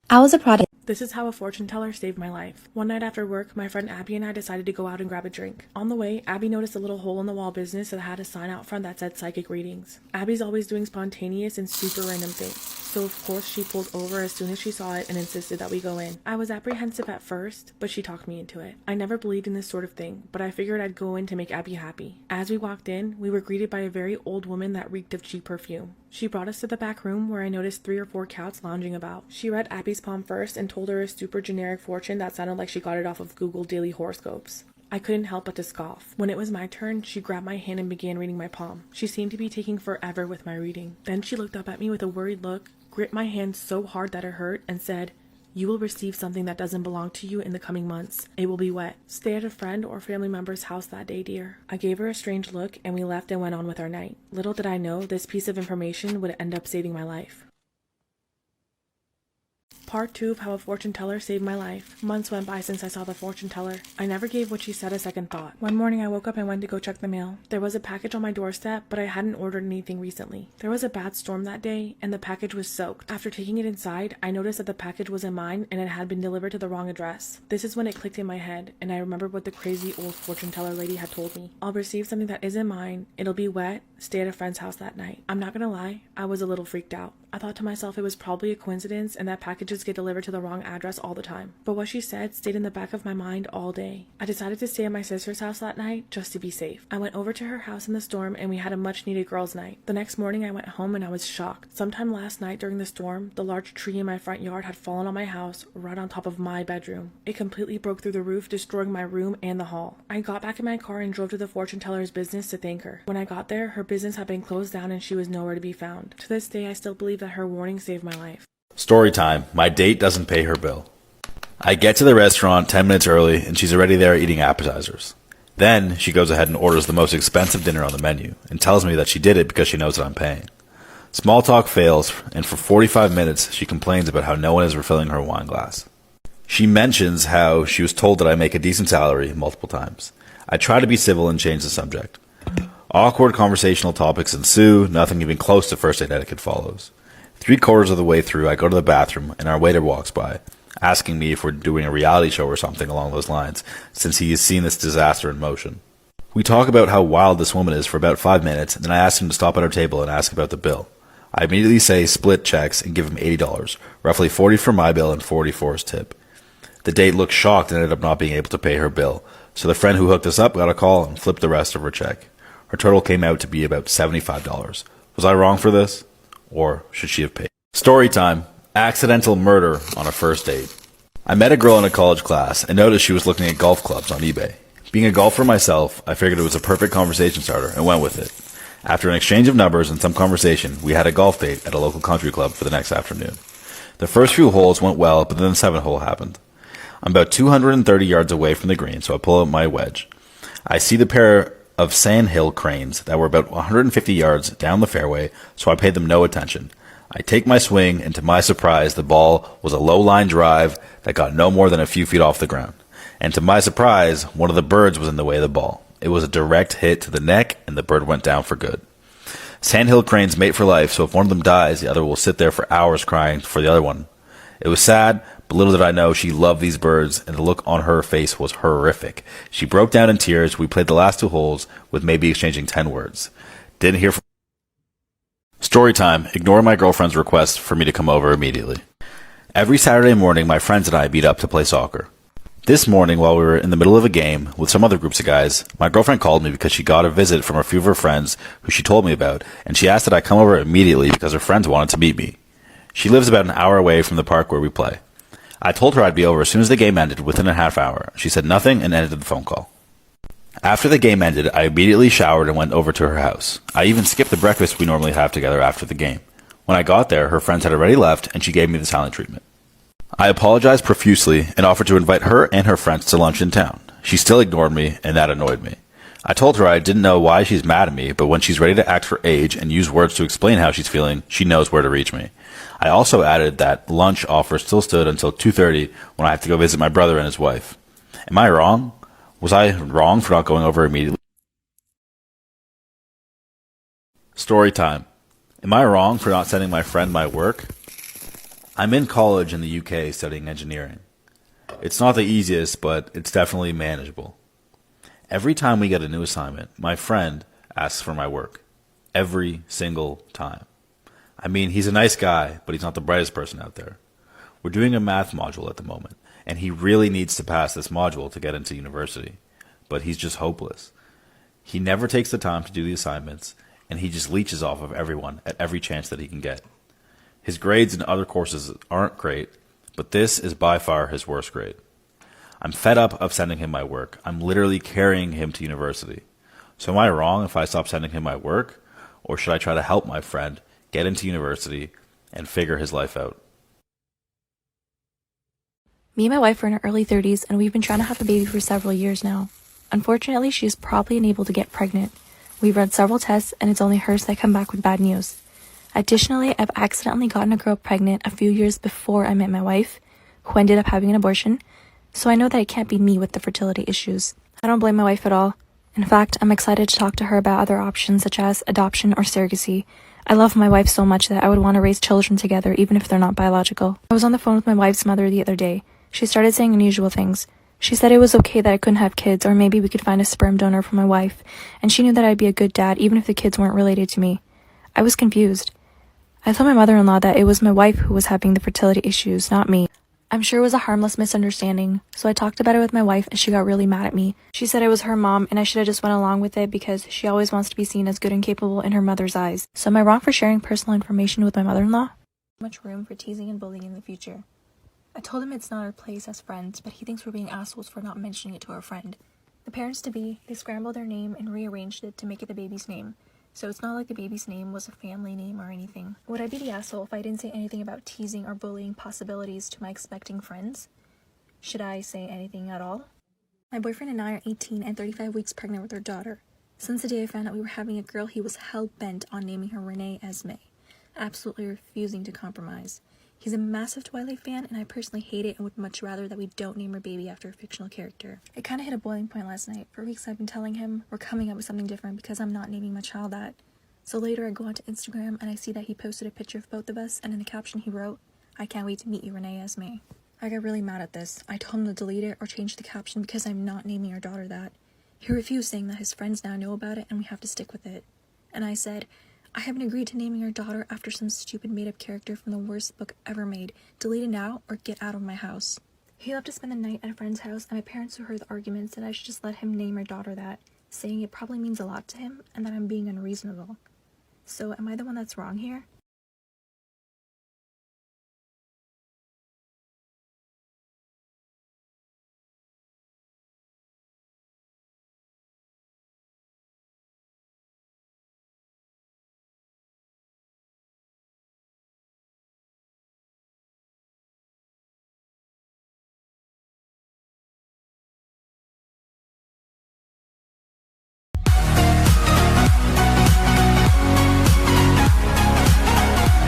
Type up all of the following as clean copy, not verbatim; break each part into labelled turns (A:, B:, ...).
A: I was a product.
B: This is how a fortune teller saved my life. One night after work, my friend Abby and I decided to go out and grab a drink. On the way, Abby noticed a little hole in the wall business that had a sign out front that said psychic readings. Abby's always doing spontaneous and super random things, so of course she pulled over as soon as she saw it and insisted that we go in. I was apprehensive at first, but she talked me into it. I never believed in this sort of thing, but I figured I'd go in to make Abby happy. As we walked in, we were greeted by a very old woman that reeked of cheap perfume. She brought us to the back room where I noticed 3 or 4 cats lounging about. She read Abby's palm first and told her a super generic fortune that sounded like she got it off of Google Daily Horoscopes. I couldn't help but to scoff. When it was my turn, she grabbed my hand and began reading my palm. She seemed to be taking forever with my reading. Then she looked up at me with a worried look, gripped my hand so hard that it hurt, and said, "You will receive something that doesn't belong to you in the coming months. It will be wet. Stay at a friend or family member's house that day, dear." I gave her a strange look, and we left and went on with our night. Little did I know this piece of information would end up saving my life. Part 2 of how a fortune teller saved my life. Months went by since I saw the fortune teller. I never gave what she said a second thought. One morning I woke up and went to go check the mail. There was a package on my doorstep, but I hadn't ordered anything recently. There was a bad storm that day, and the package was soaked. After taking it inside, I noticed that the package wasn't mine and it had been delivered to the wrong address. This is when it clicked in my head, and I remembered what the crazy old fortune teller lady had told me. I'll receive something that isn't mine, it'll be wet, stay at a friend's house that night. I'm not gonna lie, I was a little freaked out. I thought to myself it was probably a coincidence and that packages get delivered to the wrong address all the time. But what she said stayed in the back of my mind all day. I decided to stay at my sister's house that night just to be safe. I went over to her house in the storm and we had a much needed girls' night. The next morning I went home and I was shocked. Sometime last night during the storm, the large tree in my front yard had fallen on my house right on top of my bedroom. It completely broke through the roof, destroying my room and the hall. I got back in my car and drove to the fortune teller's business to thank her. When I got there, her business had been closed down and she was nowhere to be found. To this day, I still believe that her warning saved my life.
C: Story time. My date doesn't pay her bill. I get to the restaurant 10 minutes early and she's already there eating appetizers. Then she goes ahead and orders the most expensive dinner on the menu and tells me that she did it because she knows that I'm paying. Small talk fails, and for 45 minutes she complains about how no one is refilling her wine glass. She mentions how she was told that I make a decent salary multiple times. I try to be civil and change the subject. Awkward conversational topics ensue, nothing even close to first date etiquette follows. 3/4 of the way through, I go to the bathroom and our waiter walks by, asking me if we're doing a reality show or something along those lines, since he has seen this disaster in motion. We talk about how wild this woman is for about 5 minutes, and then I ask him to stop at our table and ask about the bill. I immediately say split checks and give him $80, roughly 40 for my bill and 40 for his tip. The date looked shocked and ended up not being able to pay her bill, so the friend who hooked us up got a call and flipped the rest of her check. Her total came out to be about $75. Was I wrong for this? Or should she have paid? Story time. Accidental murder on a first date. I met a girl in a college class and noticed she was looking at golf clubs on eBay. Being a golfer myself, I figured it was a perfect conversation starter and went with it. After an exchange of numbers and some conversation, we had a golf date at a local country club for the next afternoon. The first few holes went well, but then the 7th hole happened. I'm about 230 yards away from the green, so I pull out my wedge. I see the pair of sandhill cranes that were about 150 yards down the fairway, so I paid them no attention. I take my swing, and to my surprise, the ball was a low-line drive that got no more than a few feet off the ground. And to my surprise, one of the birds was in the way of the ball. It was a direct hit to the neck, and the bird went down for good. Sandhill cranes mate for life, so if one of them dies, the other will sit there for hours crying for the other one. It was sad, but little did I know she loved these birds, and the look on her face was horrific. She broke down in tears. We played the last 2 holes with maybe exchanging 10 words. Didn't hear from... Story time. Ignore my girlfriend's request for me to come over immediately. Every Saturday morning, my friends and I meet up to play soccer. This morning, while we were in the middle of a game with some other groups of guys, my girlfriend called me because she got a visit from a few of her friends who she told me about, and she asked that I come over immediately because her friends wanted to meet me. She lives about an hour away from the park where we play. I told her I'd be over as soon as the game ended, within a half hour. She said nothing and ended the phone call. After the game ended, I immediately showered and went over to her house. I even skipped the breakfast we normally have together after the game. When I got there, her friends had already left, and she gave me the silent treatment. I apologized profusely and offered to invite her and her friends to lunch in town. She still ignored me, and that annoyed me. I told her I didn't know why she's mad at me, but when she's ready to act her age and use words to explain how she's feeling, she knows where to reach me. I also added that lunch offer still stood until 2:30 when I have to go visit my brother and his wife. Am I wrong? Was I wrong for not going over immediately? Story time. Am I wrong for not sending my friend my work? I'm in college in the UK studying engineering. It's not the easiest, but it's definitely manageable. Every time we get a new assignment, my friend asks for my work. Every single time. I mean, he's a nice guy, but he's not the brightest person out there. We're doing a math module at the moment, and he really needs to pass this module to get into university. But he's just hopeless. He never takes the time to do the assignments, and he just leeches off of everyone at every chance that he can get. His grades in other courses aren't great, but this is by far his worst grade. I'm fed up of sending him my work. I'm literally carrying him to university. So am I wrong if I stop sending him my work? Or should I try to help my friend get into university and figure his life out?
A: Me and my wife are in our early 30s, and we've been trying to have a baby for several years now. Unfortunately, she is probably unable to get pregnant. We've run several tests, and it's only hers that come back with bad news. Additionally, I've accidentally gotten a girl pregnant a few years before I met my wife, who ended up having an abortion, so I know that it can't be me with the fertility issues. I don't blame my wife at all. In fact, I'm excited to talk to her about other options such as adoption or surrogacy. I love my wife so much that I would want to raise children together even if they're not biological. I was on the phone with my wife's mother the other day. She started saying unusual things. She said it was okay that I couldn't have kids, or maybe we could find a sperm donor for my wife, and she knew that I'd be a good dad even if the kids weren't related to me. I was confused. I told my mother-in-law that it was my wife who was having the fertility issues, not me. I'm sure it was a harmless misunderstanding, so I talked about it with my wife and she got really mad at me. She said it was her mom and I should have just went along with it because she always wants to be seen as good and capable in her mother's eyes. So am I wrong for sharing personal information with my mother-in-law? Much room for teasing and bullying in the future. I told him it's not our place as friends, but he thinks we're being assholes for not mentioning it to our friend. The parents-to-be, they scrambled their name and rearranged it to make it the baby's name. So it's not like the baby's name was a family name or anything. Would I be the asshole if I didn't say anything about teasing or bullying possibilities to my expecting friends? Should I say anything at all? My boyfriend and I are 18 and 35 weeks pregnant with our daughter. Since the day I found out we were having a girl, he was hell-bent on naming her Renee Esme, absolutely refusing to compromise. He's a massive Twilight fan, and I personally hate it and would much rather that we don't name our baby after a fictional character. It kind of hit a boiling point last night. For weeks I've been telling him we're coming up with something different because I'm not naming my child that. So later I go onto Instagram and I see that he posted a picture of both of us, and in the caption he wrote, "I can't wait to meet you, Renee Esme." I got really mad at this. I told him to delete it or change the caption because I'm not naming our daughter that. He refused, saying that his friends now know about it and we have to stick with it. And I said, I haven't agreed to naming our daughter after some stupid made-up character from the worst book ever made. Delete it now or get out of my house. He left to spend the night at a friend's house, and my parents, who heard the argument, said I should just let him name our daughter that, saying it probably means a lot to him and that I'm being unreasonable. So am I the one that's wrong here?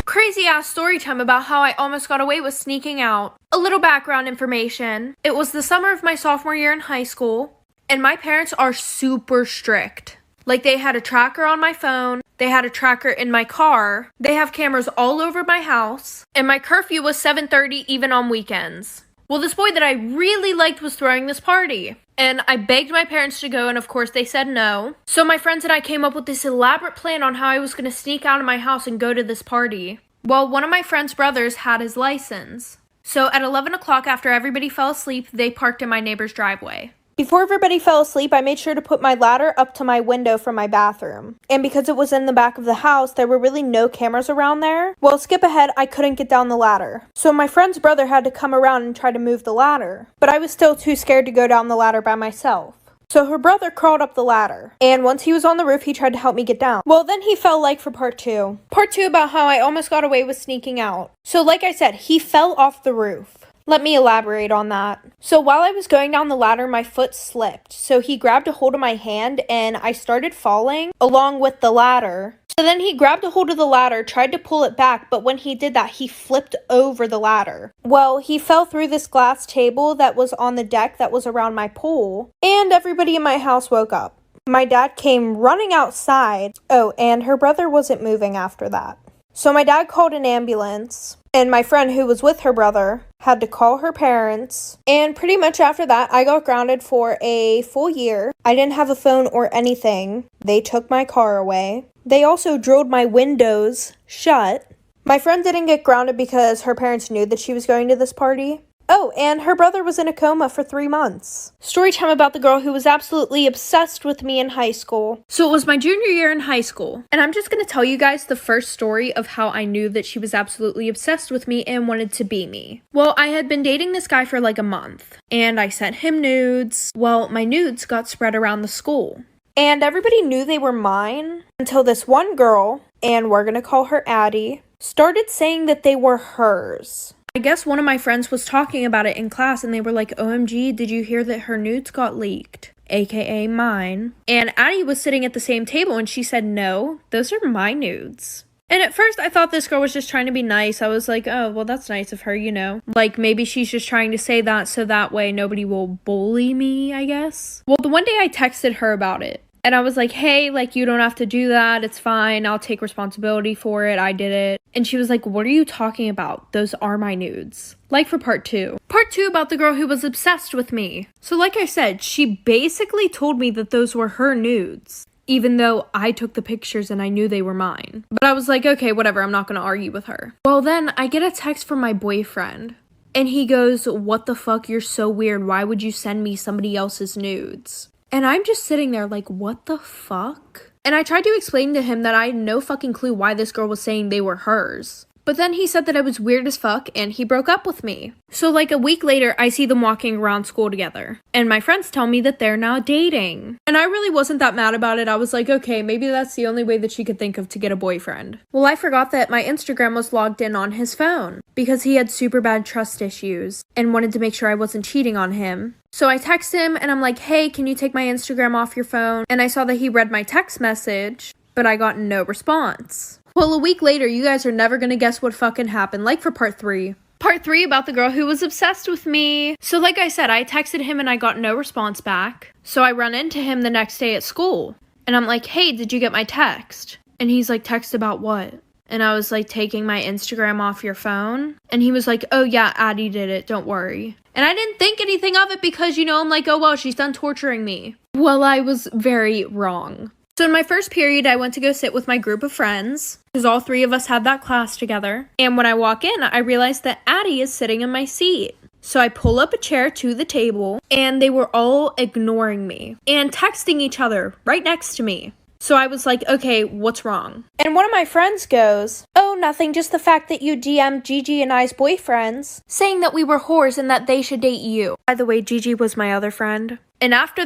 D: Crazy ass story time about how I almost got away with sneaking out. A little background information. It was the summer of my sophomore year in high school, and my parents are super strict. Like, they had a tracker on my phone, they had a tracker in my car, they have cameras all over my house, and my curfew was 7:30 even on weekends. Well, this boy that I really liked was throwing this party, and I begged my parents to go, and of course they said no. So my friends and I came up with this elaborate plan on how I was going to sneak out of my house and go to this party. Well, one of my friend's brothers had his license. So at 11 o'clock, after everybody fell asleep, they parked in my neighbor's driveway.
E: Before everybody fell asleep, I made sure to put my ladder up to my window from my bathroom. And because it was in the back of the house, there were really no cameras around there. Well, skip ahead, I couldn't get down the ladder. So my friend's brother had to come around and try to move the ladder. But I was still too scared to go down the ladder by myself. So her brother crawled up the ladder, and once he was on the roof, he tried to help me get down. Well, then he fell like for part two. Part two about how I almost got away with sneaking out. So like I said, he fell off the roof. Let me elaborate on that. So while I was going down the ladder, my foot slipped. So he grabbed a hold of my hand, and I started falling along with the ladder. So then he grabbed a hold of the ladder, tried to pull it back, but when he did that, he flipped over the ladder. Well, he fell through this glass table that was on the deck that was around my pool, and everybody in my house woke up. My dad came running outside. Oh, and her brother wasn't moving after that. So my dad called an ambulance, And my friend who was with her brother had to call her parents. And pretty much after that, I got grounded for a full year. I didn't have a phone or anything. They took my car away. They also drilled my windows shut. My friend didn't get grounded because her parents knew that she was going to this party. Oh, and her brother was in a coma for 3 months. Story time about the girl who was absolutely obsessed with me in high school.
D: So it was my junior year in high school, and I'm just going to tell you guys the first story of how I knew that she was absolutely obsessed with me and wanted to be me. Well, I had been dating this guy for like a month, and I sent him nudes. Well, my nudes got spread around the school.
E: And everybody knew they were mine until this one girl, and we're gonna call her Addie, started saying that they were hers.
D: I guess one of my friends was talking about it in class and they were like, OMG, did you hear that her nudes got leaked? AKA mine. And Addie was sitting at the same table and she said, no, those are my nudes. And at first I thought this girl was just trying to be nice. I was like, oh, well, that's nice of her, you know. Like maybe she's just trying to say that so that way nobody will bully me, I guess. Well, the one day I texted her about it. And I was like, hey, like, you don't have to do that. It's fine. I'll take responsibility for it. I did it. And she was like, what are you talking about? Those are my nudes. Like for part 2. Part 2 about the girl who was obsessed with me. So like I said, she basically told me that those were her nudes. Even though I took the pictures and I knew they were mine. But I was like, okay, whatever. I'm not going to argue with her. Well, then I get a text from my boyfriend. And he goes, what the fuck? You're so weird. Why would you send me somebody else's nudes? And I'm just sitting there like, what the fuck? And I tried to explain to him that I had no fucking clue why this girl was saying they were hers. But then he said that I was weird as fuck and he broke up with me. So like a week later, I see them walking around school together. And my friends tell me that they're now dating. And I really wasn't that mad about it. I was like, okay, maybe that's the only way that she could think of to get a boyfriend. Well, I forgot that my Instagram was logged in on his phone because he had super bad trust issues and wanted to make sure I wasn't cheating on him. So I text him and I'm like, hey, can you take my Instagram off your phone? And I saw that he read my text message, but I got no response. Well, a week later, you guys are never gonna guess what fucking happened, like for part 3. Part 3 about the girl who was obsessed with me. So like I said, I texted him and I got no response back. So I run into him the next day at school. And I'm like, hey, did you get my text? And he's like, text about what? And I was like, taking my Instagram off your phone? And he was like, oh yeah, Addie did it, don't worry. And I didn't think anything of it because, you know, I'm like, oh well, she's done torturing me. Well, I was very wrong. So in my first period, I went to go sit with my group of friends, because all 3 of us had that class together. And when I walk in, I realize that Addie is sitting in my seat. So I pull up a chair to the table, and they were all ignoring me and texting each other right next to me. So I was like, okay, what's wrong?
E: And one of my friends goes, oh, nothing, just the fact that you DM'd Gigi and I's boyfriends,
D: Saying that we were whores and that they should date you. By the way, Gigi was my other friend. And after that,